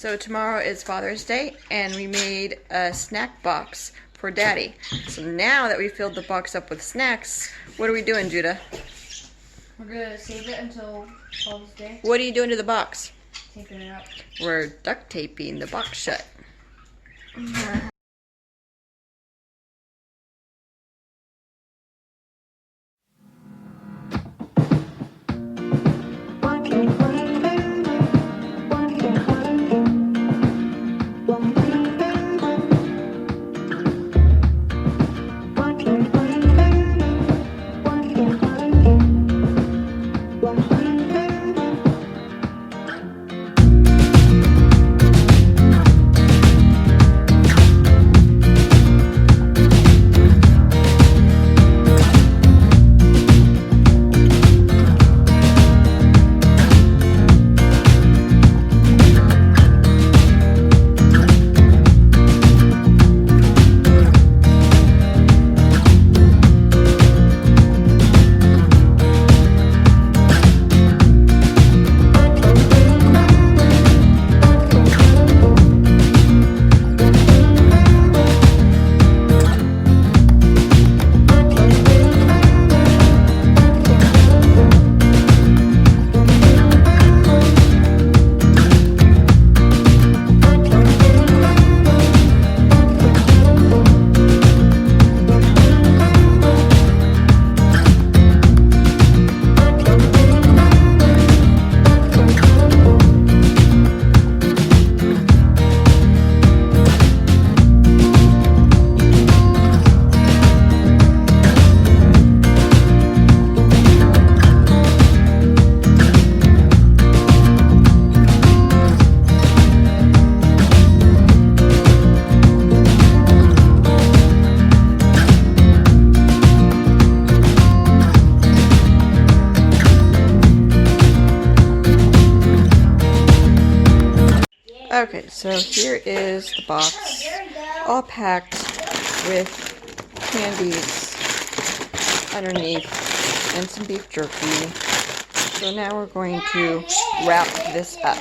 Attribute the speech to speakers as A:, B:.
A: So tomorrow is Father's Day, and we made a snack box for Daddy. So now that we filled the box up with snacks, what are we doing, Judah?
B: We're gonna save it until Father's Day.
A: What are you doing to the box?
B: Taking it out.
A: We're duct taping the box shut. Okay, so here is the box, all packed with candies underneath and some beef jerky. So now we're going to wrap this up.